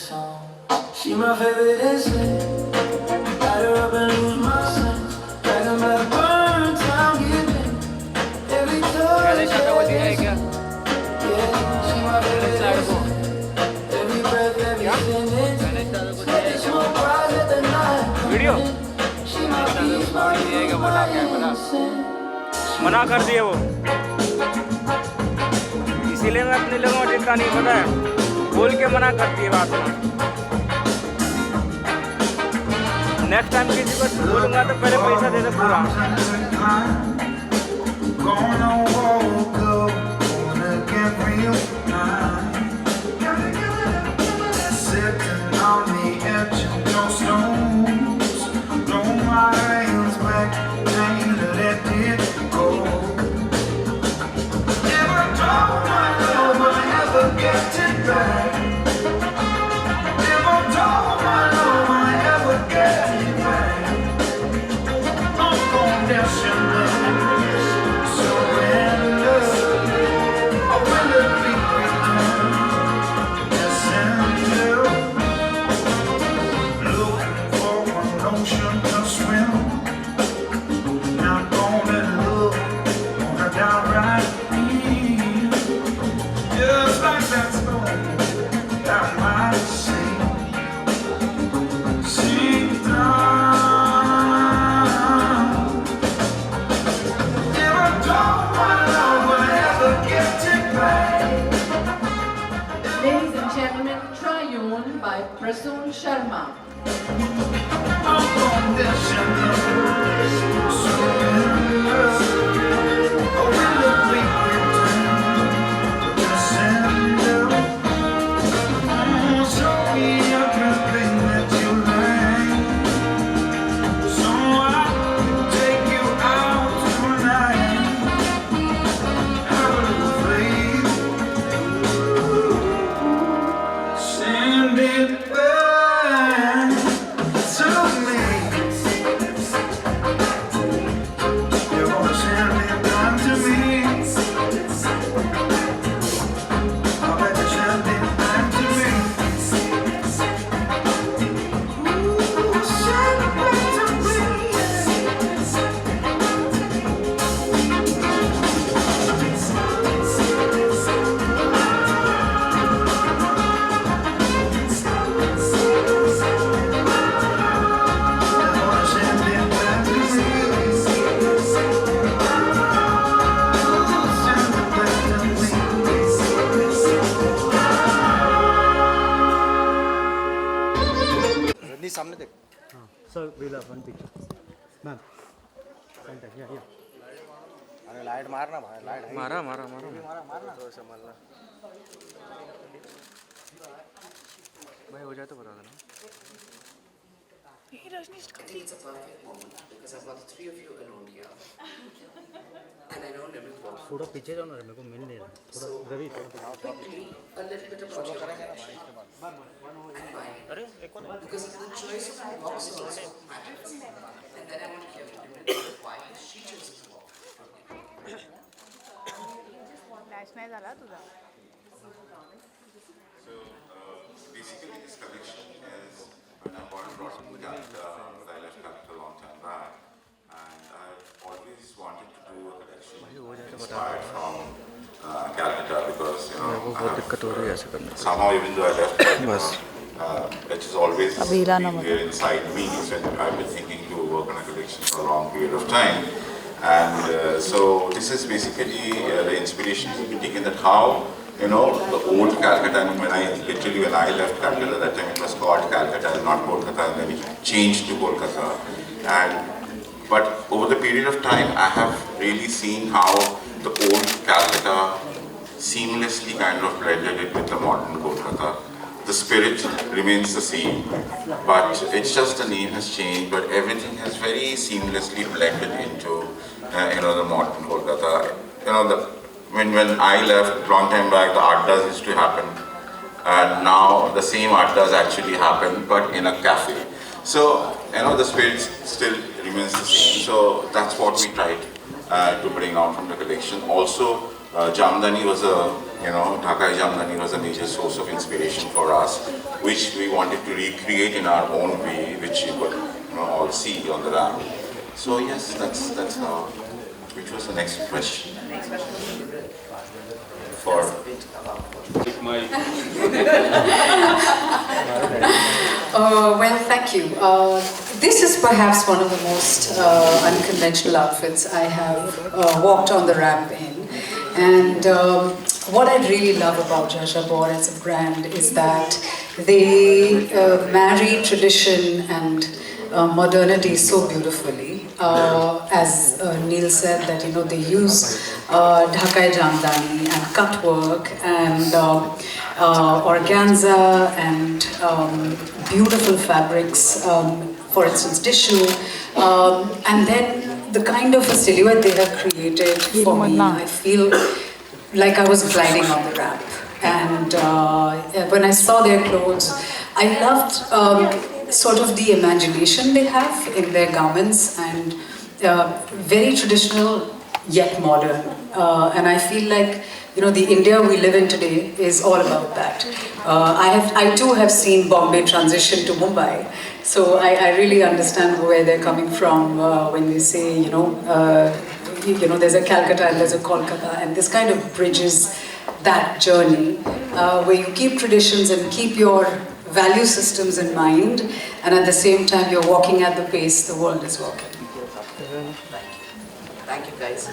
She my favorite essay. Light her up and lose my sense. Dragging back burn time giving. Every touch. Yeah, she my favorite essay. Every breath, every sentence. Smoking smoke rise at the night. Video. She my peace, my innocence. मना कर दिए वो, इसीलिए मैं अपने लोगों को जितना नहीं पता है बोल के मना कर दिए बात में। नेक्स्ट टाइम किसी को बोलूँगा तो पहले पैसा दे दे पूरा। Sharma. सामने देख। हाँ सर वेला वन पिक्चर मैम सेंटर या अरे लाइट मारना भाई, लाइट मारा मारा मारा मारना तो संभालना भाई, हो जाए तो बता देना। It's a perfect moment because I've got the three of you alone here. And I know Nimrit Kaur. थोड़ा पीछे जाओ ना, मेरे को मिल नहीं रहा थोड़ा रवि थोड़ा Quickly, a little bit about your collection. And why? Because the choice of boxes also matters. And then I want to hear from Nimrit why she chose this box. Flash नाही झाला तुझा. So basically this collection is an important product that I left Calcutta a long time back, and I've always wanted to do a collection inspired from Calcutta because somehow even though I left Calcutta, it is always been here inside me. So I've been thinking to work on a collection for a long period of time, and so this is basically the inspiration has been taken that how the old Calcutta, when I left Calcutta, that time it was called Calcutta and not Kolkata, and then it changed to Kolkata. But over the period of time, I have really seen how the old Calcutta seamlessly kind of blended it with the modern Kolkata. The spirit remains the same, but it's just the name has changed, but everything has very seamlessly blended into the modern Kolkata. When I left long time back, the addas used to happen, and now the same addas actually happen, but in a cafe. So the spirit still remains the same. So that's what we tried to bring out from the collection. Also, Jamdani was Dhakai Jamdani was a major source of inspiration for us, which we wanted to recreate in our own way, which you could all see on the ramp. So yes, that's how. Which was the next question? For Well, thank you. This is perhaps one of the most unconventional outfits I have walked on the ramp in. And what I really love about Chugh Jajabor as a brand is that they marry tradition and modernity so beautifully. As Neil said, that they use Dhakai Jamdani and cut work and organza and beautiful fabrics, for instance tissue, and then the kind of a silhouette they have created for me, I feel like I was gliding on the ramp. And when I saw their clothes, I loved sort of the imagination they have in their garments, and very traditional yet modern. And I feel like the India we live in today is all about that. I too have seen Bombay transition to Mumbai, so I really understand where they're coming from when they say there's a Calcutta and there's a Kolkata, and this kind of bridges that journey where you keep traditions and keep your value systems in mind, and at the same time you're walking at the pace the world is walking. Thank you guys.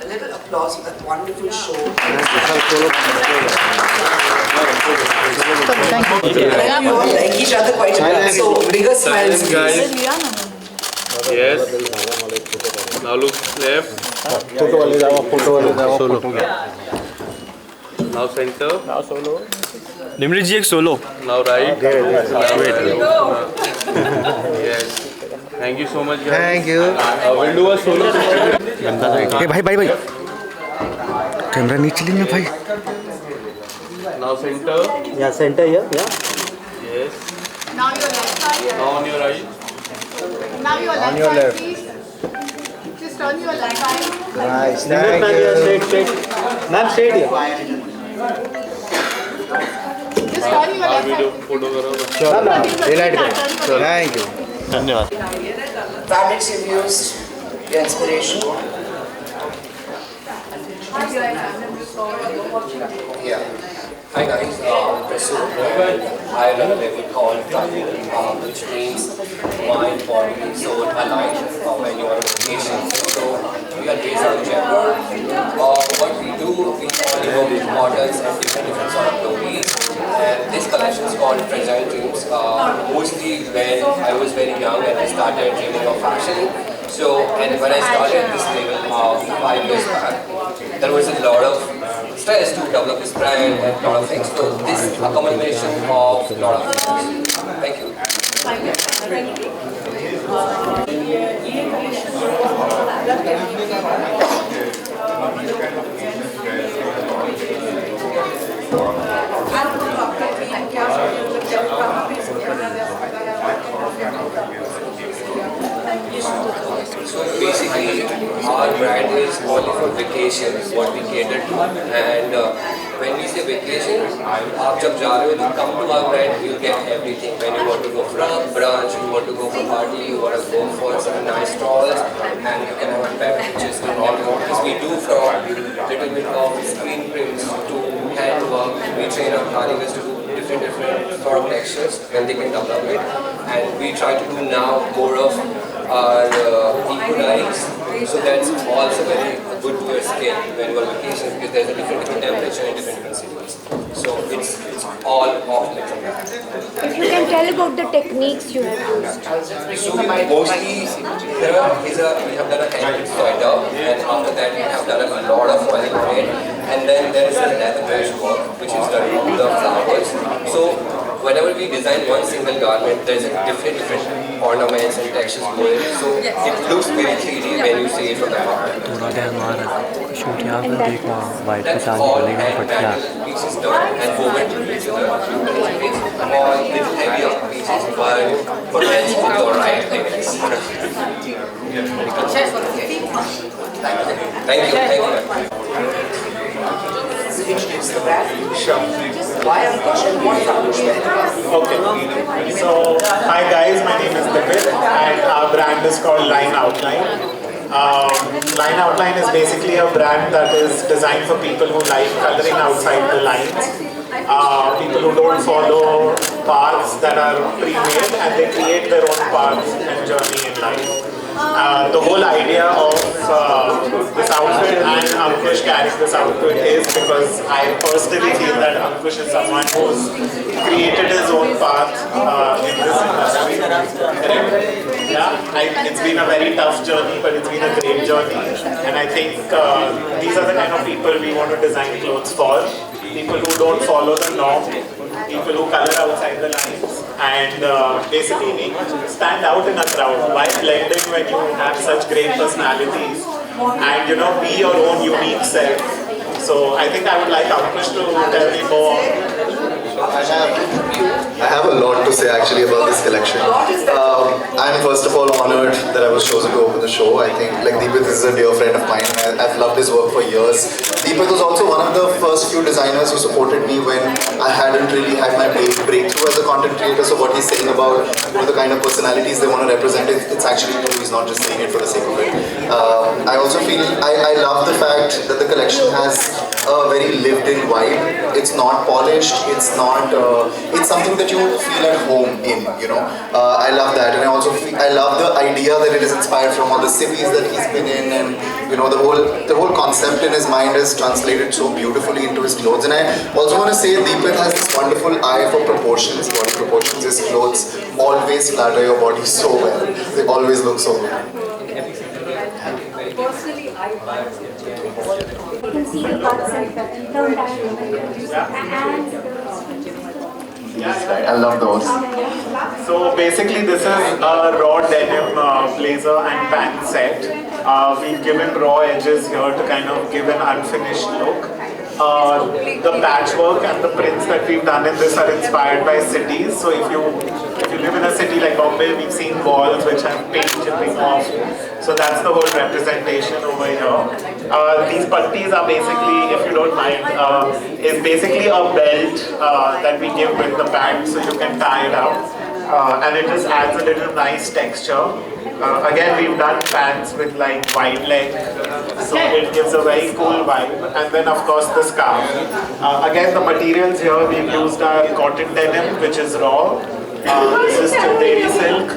A little applause for that wonderful show. We all like each other quite a lot, so bigger smiles, please. Yes. Now look left. Now center. Now solo. Nimrit ji, ek solo. Now right. Yes. Thank you so much, guys. Thank you. We'll do a solo picture. Hey, bhai. Camera नीचे लेना भाई. Now center. Yeah, center here. Yeah. Yes. Now your left side. Now on your right. Now your left your side, left. please. Just turn your left side. Nice. Nimrit ma'am, here, straight. Ma'am, straight here. Just turn your Now left video side. photo करो. Sure, ma'am. Daylight में. Thank you. धन्यवाद. Fabrics you've used, your inspiration. Yeah. Hi guys, Prasu. I run a label called Lakme, which means mind, body, soul aligned when you are on vacation. So we are based out of Jaipur. What we do, we work with models and different sort of clothing. And this collection is called Fragile Dreams. Mostly when I was very young and I started dreaming of fashion. So, and when I started this label 5 years back, there was a lot of stress to develop this brand and a lot of things. So this is a combination of a lot of things. Thank you. So basically, our brand is only for vacation, what we cater to. And when we say vacation, आप जब जा रहे हो तो come to our brand, you'll get everything. When you want to go for a brunch, you want to go for a party, you want to go for some nice stalls, and you can have beverages and all that. We do from little bit of screen prints to handwork. We train our carnivals to do different sort of lectures when they can develop it. And we try to do now more of our eco-dyes, so that's also very good to your skin when you are on vacation, because there's a different temperature in different cities. So it's all off like that. If you can tell about the techniques you have used. So mostly we have done a hand sweater, and after that we have done a lot of oil braid, and then there is a leather mesh work which is done with the flowers. So whenever we design one single garment, there's a different ornaments and textures going. So it looks very 3D when you see it from the front. That's all hand pieces done and woven to each other. It's more little heavier pieces, but for men's it's alright, I guess. Thank you. introduce the brand? Sure. Why Ankush and what is Ankush Mehendra? Okay. So, hi guys, my name is Nimrit and our brand is called Line Outline. Line Outline is basically a brand that is designed for people who like coloring outside the lines. People who don't follow paths that are pre-made and they create their own paths and journey in life. The whole idea of this outfit and Ankush carrying this outfit is because I personally feel that Ankush is someone who's created his own path in this industry. Yeah, it's been a very tough journey, but it's been a great journey. And I think these are the kind of people we want to design clothes for. People who don't follow the norm, people who color outside the lines, and basically stand out in a crowd. Why blend in when you have such great personalities and be your own unique self? So I think I would like Ankush to tell me more. I have a lot to say actually about this collection. I'm first of all honored that I was chosen to open the show. I think Deepith is a dear friend of mine and I've loved his work for years. Deepith was also one of the first few designers who supported me when I hadn't really had my breakthrough as a content creator. So what he's saying about the kind of personalities they want to represent, it's actually true. He's not just saying it for the sake of it. I also feel, I love the fact that the collection has a very lived-in vibe. It's not polished, it's something that you feel at home in, I love that, and I love the idea that it is inspired from all the cities that he's been in, and the whole concept in his mind is translated so beautifully into his clothes. And I also want to say Deepith has this wonderful eye for proportions, body proportions. His clothes always flatter your body so well. They always look so good. Personally, I can see the concept I love those. So basically this is a raw denim blazer and pant set. We've given raw edges here to kind of give an unfinished look. The patchwork and the prints that we've done in this are inspired by cities. So if you live in a city like Bombay, we've seen walls which have paint chipping off. So that's the whole representation over here. These putties are basically, if you don't mind, is basically a belt that we give with the pant, so you can tie it up. And it just adds a little nice texture. Again, we've done pants with wide leg, so it gives a very cool vibe. And then of course the scarf. Again, the materials here we've used are cotton denim, which is raw. This is Childeri silk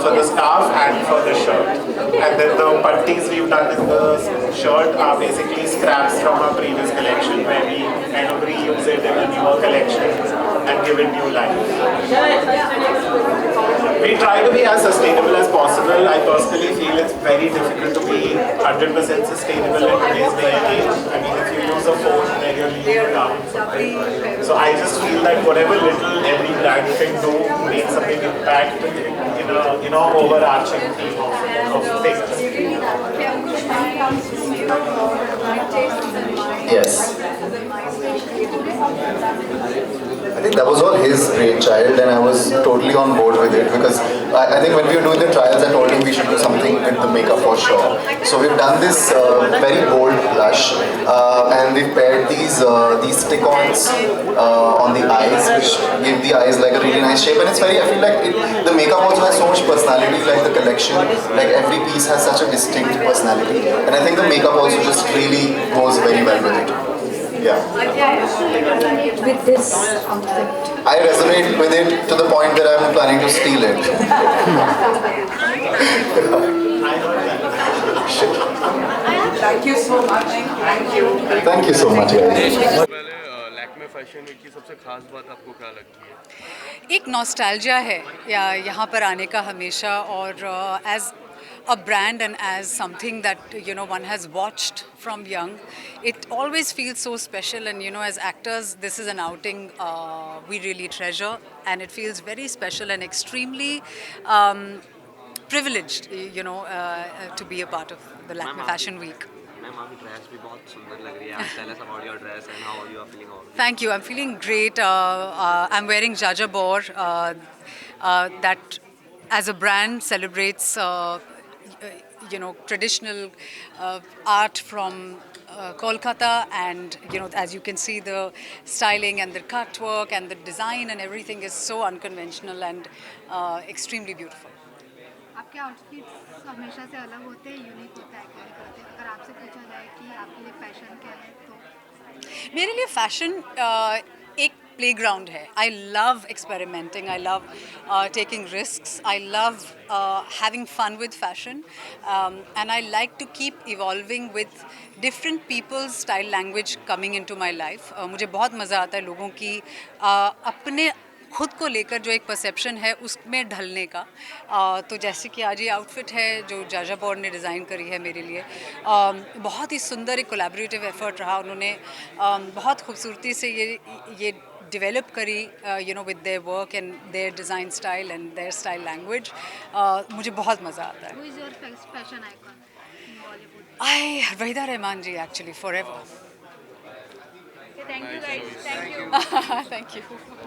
for the scarf and for the shirt. And then the putties we've done in the shirt are basically scraps from our previous collection where we kind of reuse it in a newer collection and give it new life. We try to be as sustainable as possible. I personally feel it's very difficult to be 100% sustainable in today's day and age. I mean, if you use a phone, then you're leaving carbon footprint. So I just feel that whatever little every brand can do makes a big impact in an overarching theme of things. Yes. I think that was all his brainchild and I was totally on board with it because I think when we were doing the trials I told him we should do something with the makeup for sure. So we've done this very bold blush and we've paired these stick-ons on the eyes which give the eyes a really nice shape, and it's very, I feel like the makeup also has so much personality, the collection, every piece has such a distinct personality, and I think the makeup also just really goes very well with it. Yeah. with this outfit. I resonate with it to the point that I'm planning to steal it. Thank you so much. Thank you. Thank you so much, guys. Lakme fashion week की सबसे खास बात आपको क्या लगती है? एक nostalgia है यहाँ पर आने का हमेशा, और as a brand and as something that one has watched from young, it always feels so special. And as actors, this is an outing we really treasure, and it feels very special and extremely privileged to be a part of the Lakme Fashion Week. Tell us about your dress and how you are feeling about it. Thank you. I'm feeling great. I'm wearing Chugh Jajabor, that as a brand celebrates traditional art from Kolkata, and as you can see, the styling and the cut work and the design and everything is so unconventional and extremely beautiful. आपके outfits हमेशा से अलग होते हैं, unique होते हैं, iconic होते हैं. अगर आपसे पूछा जाए कि आपके लिए फैशन क्या है तो मेरे लिए फैशन एक प्लेग्राउंड है. I love experimenting, I love taking risks, I love having fun with fashion, and I like to keep evolving with different people's style language coming into my life. मुझे बहुत मज़ा आता है लोगों की अपने खुद को लेकर जो एक परसेप्शन है उसमें ढलने का. तो जैसे कि आज ये आउटफिट है जो जाजाबोर ने डिज़ाइन करी है मेरे लिए, बहुत ही सुंदर एक कोलैबोरेटिव एफर्ट रहा. उन्होंने बहुत खूबसूरती से ये डेवलप करी with their work and their design style and their style language. मुझे बहुत मज़ा आता है. Who is your fashion icon in Bollywood? I Waheeda Rehman ji, actually forever. Thank you guys, thank you. Thank you.